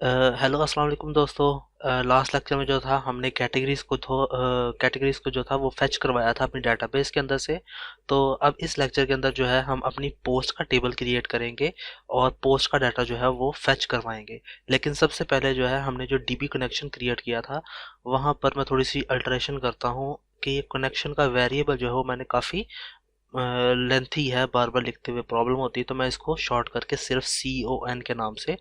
Hello अस्सलाम वालेकुम दोस्तों। लास्ट लेक्चर में जो था हमने कैटेगरीज को जो था वो फेच करवाया था अपनी डेटाबेस के अंदर से। तो अब इस लेक्चर के अंदर जो है हम अपनी पोस्ट का टेबल क्रिएट करेंगे और पोस्ट का डाटा जो है वो फेच करवाएंगे। लेकिन सबसे पहले जो है हमने जो डीबी कनेक्शन क्रिएट किया था वहाँ पर मैं थोड़ी सी अल्टरेशन करता हूँ कि ये कनेक्शन का वेरिएबल जो है वो मैंने काफ़ी लेंथी है, बार बार लिखते हुए प्रॉब्लम होती है, तो मैं इसको शॉर्ट करके सिर्फ CON के नाम से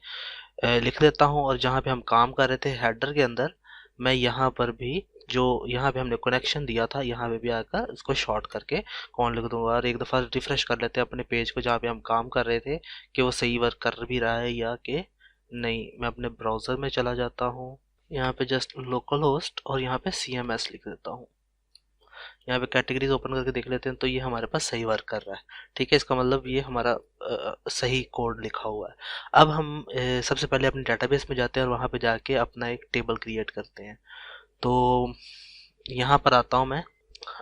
लिख देता हूँ। और जहाँ पे हम काम कर रहे थे हेडर के अंदर, मैं यहाँ पर भी जो यहाँ पे हमने कनेक्शन दिया था यहाँ पे भी आकर इसको शॉर्ट करके कौन लिख दूंगा। और एक दफ़ा रिफ्रेश कर लेते हैं अपने पेज को जहाँ पे हम काम कर रहे थे कि वो सही वर्क कर भी रहा है या कि नहीं। मैं अपने ब्राउज़र में चला जाता हूँ, यहाँ पे जस्ट लोकल होस्ट और यहाँ पे CMS लिख देता हूँ। यहाँ पे कैटेगरीज ओपन करके देख लेते हैं तो ये हमारे पास सही वर्क कर रहा है। ठीक है, इसका मतलब ये हमारा सही कोड लिखा हुआ है। अब हम सबसे पहले अपने डेटाबेस में जाते हैं और वहाँ पे जाके अपना एक टेबल क्रिएट करते हैं। तो यहाँ पर आता हूँ मैं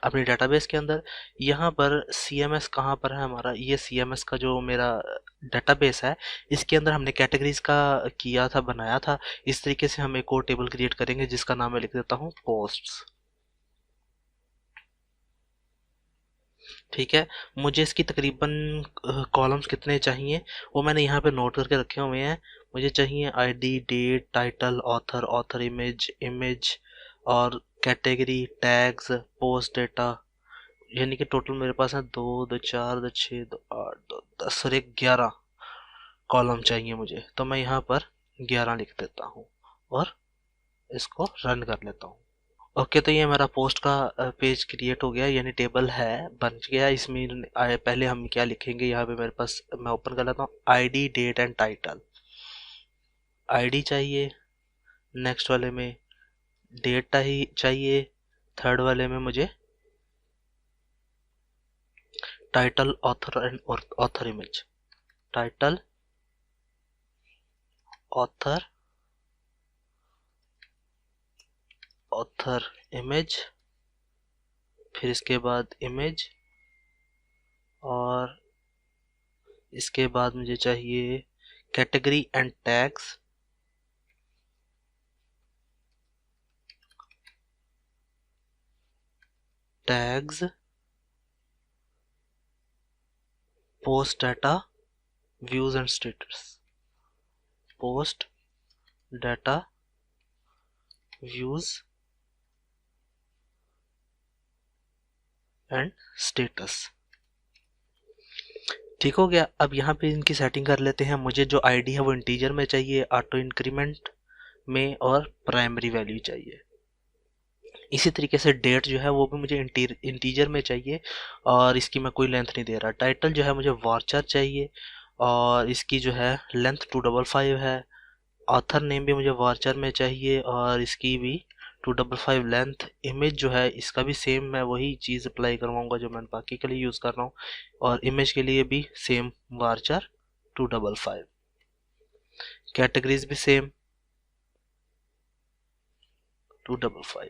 अपने डेटाबेस के अंदर। यहाँ पर CMS कहाँ पर है हमारा, ये CMS का जो मेरा डेटाबेस है इसके अंदर हमने कैटेगरीज का किया था, बनाया था। इस तरीके से हम एक और टेबल क्रिएट करेंगे जिसका नाम मैं लिख देता हूँ पोस्ट्स। ठीक है, मुझे इसकी तकरीबन कॉलम्स कितने चाहिए वो मैंने यहाँ पे नोट करके रखे हुए हैं। मुझे चाहिए ID, date, title, author, author image, image और कैटेगरी, टैग्स, पोस्ट डेटा। यानी कि टोटल मेरे पास है 2, 2, 4, 2, 6, 2, 8, 2, 10 और एक 11 कॉलम चाहिए मुझे। तो मैं यहाँ पर 11 लिख देता हूँ और इसको रन कर लेता हूँ। ओके, तो ये हमारा पोस्ट का पेज क्रिएट हो गया, यानी टेबल है बन गया। इसमें पहले हम क्या लिखेंगे, यहाँ पे मेरे पास मैं ओपन कर लेता हूँ ID, date and title. ID चाहिए, नेक्स्ट वाले में डेट चाहिए, थर्ड वाले में मुझे title, author and author image. Title, author, author image, फिर इसके बाद इमेज और इसके बाद मुझे चाहिए category and tags. Tags, post data, views and status. Post data, views and status. ठीक हो गया। अब यहाँ पे इनकी सेटिंग कर लेते हैं। मुझे जो ID है वो इंटीजर में चाहिए, ऑटो इंक्रीमेंट में और प्राइमरी वैल्यू चाहिए। इसी तरीके से डेट जो है वो भी मुझे इंटीजर में चाहिए और इसकी मैं कोई लेंथ नहीं दे रहा। टाइटल जो है मुझे वार्चर चाहिए और इसकी जो है लेंथ 255 है। ऑथर नेम भी मुझे वार्चर में चाहिए और इसकी भी 255 लेंथ। इमेज जो है इसका भी सेम, मैं वही चीज़ अप्लाई करवाऊंगा जो मैं बाकी के लिए यूज़ कर रहा हूँ। और इमेज के लिए भी सेम वार्चर 255। कैटेगरीज भी सेम 255,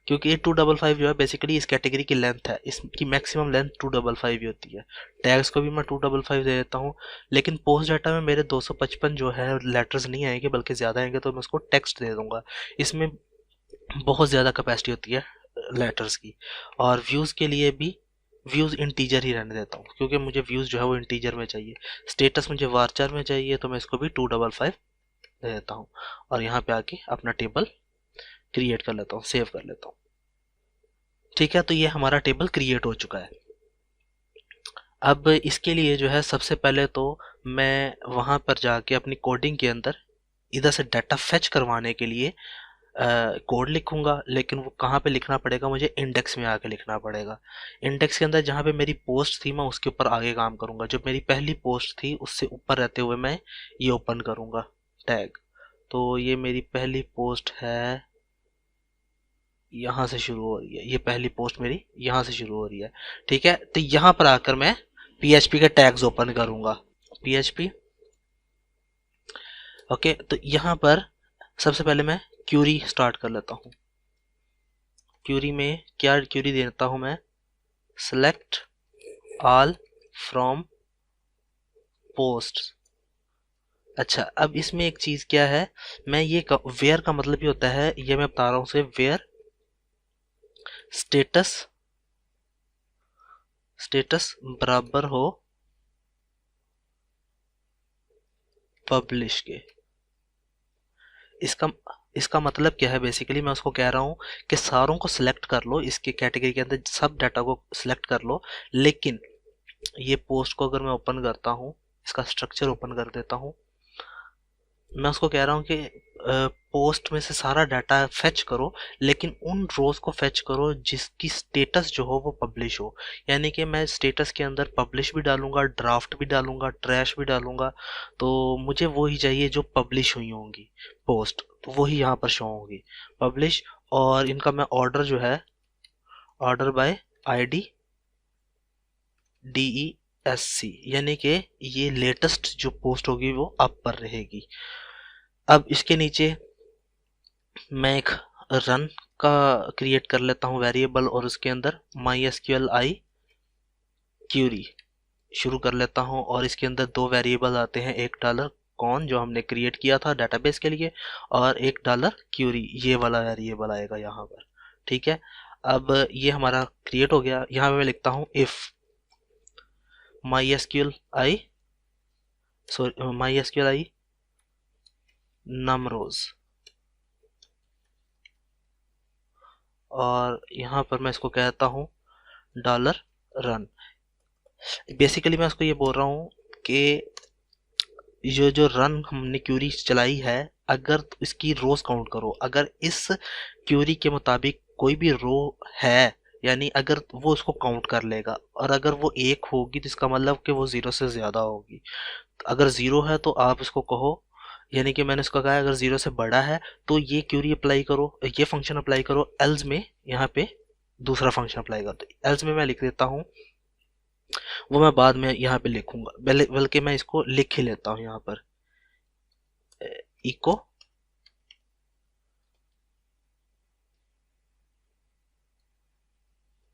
क्योंकि ये 255 जो है बेसिकली इस कैटेगरी की लेंथ है, इसकी मैक्सिमम लेंथ 255 ही होती है। टैग्स को भी मैं 255 दे देता हूँ। लेकिन पोस्ट डाटा में मेरे 255 जो है लेटर्स नहीं आएंगे बल्कि ज़्यादा आएंगे, तो मैं उसको टेक्स्ट दे दूंगा। इसमें बहुत ज़्यादा कैपेसिटी होती है लेटर्स की। और व्यूज़ के लिए भी व्यूज़ इंटीजर ही रहने देता हूँ क्योंकि मुझे व्यूज़ जो है वो इंटीजर में चाहिए। स्टेटस मुझे वार्चर में चाहिए तो मैं इसको भी 255 दे देता हूँ। और यहाँ पे आके अपना टेबल क्रिएट कर लेता हूँ, सेव कर लेता हूँ। ठीक है, तो ये हमारा टेबल क्रिएट हो चुका है। अब इसके लिए जो है सबसे पहले तो मैं वहाँ पर जाके अपनी कोडिंग के अंदर इधर से डाटा फेच करवाने के लिए कोड लिखूंगा। लेकिन वो कहाँ पे लिखना पड़ेगा, मुझे इंडेक्स में आके लिखना पड़ेगा। इंडेक्स के अंदर जहाँ पे मेरी पोस्ट थी मैं उसके ऊपर आगे काम करूंगा। जो मेरी पहली पोस्ट थी उससे ऊपर रहते हुए मैं ये ओपन करूंगा टैग। तो ये मेरी पहली पोस्ट है, यहाँ से शुरू हो रही है। ये पहली पोस्ट मेरी यहाँ से शुरू हो रही है। ठीक है, तो यहाँ पर आकर मैं PHP के टैग्स ओपन करूंगा। PHP, okay. तो यहाँ पर सबसे पहले मैं क्यूरी स्टार्ट कर लेता हूँ। क्यूरी में क्या क्यूरी देता हूँ मैं, सेलेक्ट ऑल फ्रॉम पोस्ट। अच्छा, अब इसमें एक चीज क्या है, मैं ये वेयर का मतलब ये होता है, ये मैं बता रहा हूँ उसे, वेयर स्टेटस, स्टेटस बराबर हो पब्लिश के। इसका इसका मतलब क्या है, बेसिकली मैं उसको कह रहा हूँ कि सारों को सिलेक्ट कर लो, इसके कैटेगरी के अंदर सब डाटा को सिलेक्ट कर लो, लेकिन ये पोस्ट को अगर मैं ओपन करता हूँ, इसका स्ट्रक्चर ओपन कर देता हूँ, मैं उसको कह रहा हूँ कि पोस्ट में से सारा डाटा फेच करो, लेकिन उन रोज को फेच करो जिसकी स्टेटस जो हो वो पब्लिश हो। यानी कि मैं स्टेटस के अंदर पब्लिश भी डालूंगा, ड्राफ्ट भी डालूंगा, ट्रैश भी डालूंगा, तो मुझे वो ही चाहिए जो पब्लिश हुई होंगी पोस्ट, तो वही यहाँ पर शो होंगी पब्लिश। और इनका मैं ऑर्डर जो है, ऑर्डर बाय आईडी DESC, यानी कि ये लेटेस्ट जो पोस्ट होगी वो अप पर रहेगी। अब इसके नीचे मैं एक रन का क्रिएट कर लेता हूँ वेरिएबल, और उसके अंदर MySQL आई क्यूरी शुरू कर लेता हूँ, और इसके अंदर दो वेरिएबल आते हैं, एक डॉलर कॉन जो हमने क्रिएट किया था डेटाबेस के लिए, और एक डॉलर क्यूरी ये वाला वेरिएबल आएगा यहाँ पर। ठीक है, अब ये हमारा क्रिएट हो गया। यहाँ पे मैं लिखता हूँ if MySQL I, sorry MySQL I num rows, और यहाँ पर मैं इसको कहता हूँ डॉलर रन। बेसिकली मैं उसको ये बोल रहा हूँ कि ये जो रन हमने क्यूरी चलाई है, अगर इसकी रोज काउंट करो, अगर इस क्यूरी के मुताबिक कोई भी रो है, यानी अगर वो उसको काउंट कर लेगा, और अगर वो एक होगी तो इसका मतलब कि वो जीरो से ज्यादा होगी। अगर जीरो है तो आप इसको कहो, यानी कि मैंने इसको कहा अगर जीरो से बड़ा है तो ये क्यूरी अप्लाई करो, ये फंक्शन अप्लाई करो, एल्स में यहाँ पे दूसरा फंक्शन अप्लाई कर दो। एल्स में मैं लिख देता हूँ, वो मैं बाद में यहाँ पे लिखूंगा, बल्कि मैं इसको लिख ही लेता हूँ यहाँ पर, इको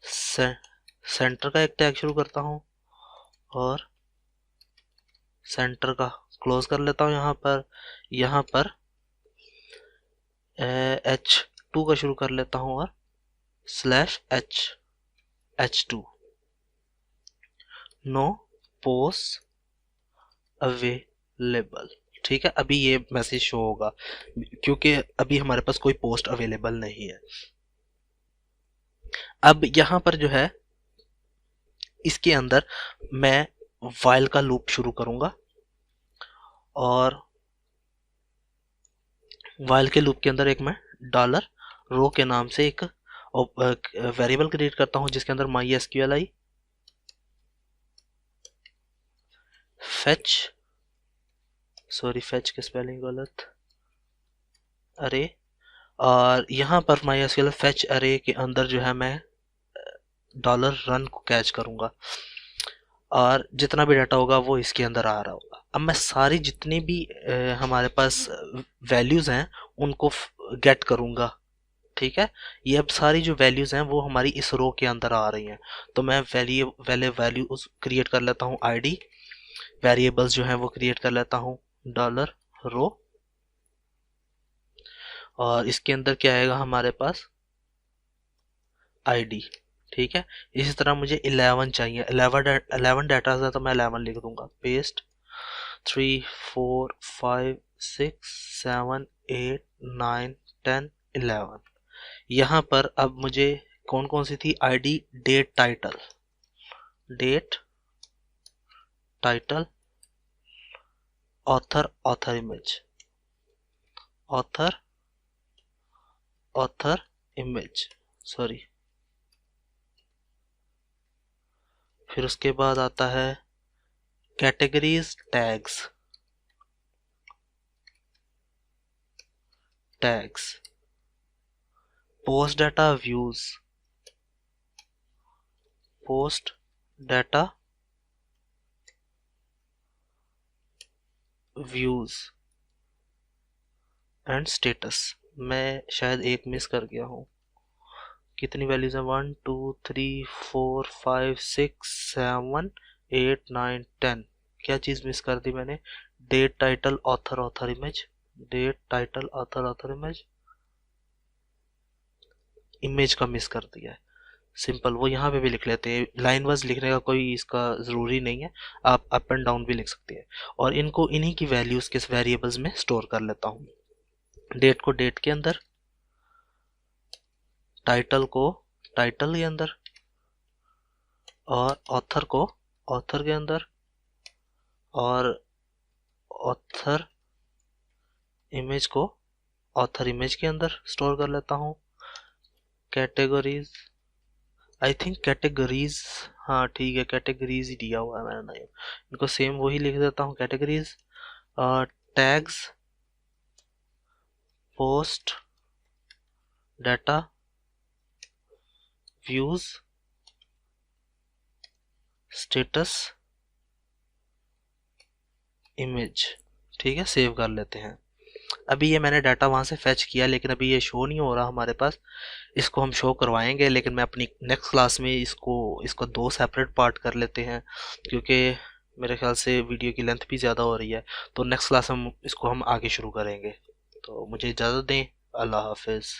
से, सेंटर का एक टैग शुरू करता हूँ, और सेंटर का क्लोज कर लेता हूँ यहाँ पर H2 का शुरू कर लेता हूँ, और /H2 नो पोस्ट अवेलेबल। ठीक है, अभी ये मैसेज शो होगा क्योंकि अभी हमारे पास कोई पोस्ट अवेलेबल नहीं है। अब यहाँ पर जो है, इसके अंदर मैं वाइल का लूप शुरू करूंगा, और वाइल के लूप के अंदर एक मैं डॉलर रो के नाम से एक वेरिएबल क्रिएट करता हूं, जिसके अंदर MySQL आई फेच, सॉरी फेच की स्पेलिंग गलत, अरे, और यहाँ पर MySQL फेच अरे के अंदर जो है मैं डॉलर रन को कैच करूंगा, और जितना भी डाटा होगा वो इसके अंदर आ रहा होगा। अब मैं सारी जितनी भी हमारे पास वैल्यूज हैं उनको गेट करूंगा। ठीक है, ये अब सारी जो वैल्यूज हैं वो हमारी इस रो के अंदर आ रही हैं, तो मैं वैल्यूज क्रिएट कर लेता हूँ आईडी, वेरिएबल्स जो हैं वो क्रिएट कर लेता हूँ डॉलर रो, और इसके अंदर क्या आएगा हमारे पास आईडी। ठीक है, इसी तरह मुझे 11 चाहिए, 11 डाटा है तो मैं 11 लिख दूंगा, पेस्ट 3 4 5 6 7 8 9 10 11। यहाँ पर अब मुझे कौन कौन सी थी ID, date title, date title, author, author image, author, author image, sorry, फिर उसके बाद आता है categories tags, tags post data views, post data views and status. मैं शायद एक मिस कर गया हूँ, कितनी वैल्यूज है 1 2 3 4 5 6 7 8 9 10, क्या चीज मिस कर दी मैंने, date title author author image, date title author author image, image का मिस कर दिया है। सिंपल वो यहाँ पे भी लिख लेते हैं, लाइन वाइज लिखने का कोई इसका ज़रूरी नहीं है, आप अप एंड डाउन भी लिख सकते हैं। और इनको इन्हीं की वैल्यूज़ किस वेरिएबल्स में स्टोर कर लेता हूँ। डेट को डेट के अंदर, टाइटल को टाइटल के अंदर, और ऑथर को ऑथर के अंदर, और ऑथर इमेज को ऑथर इमेज के अंदर स्टोर कर लेता हूँ। कैटेगरीज, आई थिंक कैटेगरीज, हाँ ठीक है, कैटेगरीज ही दिया हुआ है मैंने नाम, इनको सेम वही लिख देता हूँ categories. Tags, post, data, views, status, image. ठीक है, सेव कर लेते हैं। अभी ये मैंने डाटा वहाँ से फैच किया, लेकिन अभी ये शो नहीं हो रहा हमारे पास। इसको हम शो करवाएंगे, लेकिन मैं अपनी नेक्स्ट क्लास में इसको दो सेपरेट पार्ट कर लेते हैं, क्योंकि मेरे ख्याल से वीडियो की लेंथ भी ज़्यादा हो रही है। तो नेक्स्ट क्लास हम इसको आगे शुरू करेंगे। तो मुझे इजाज़त दें। अल्लाह हाफिज़।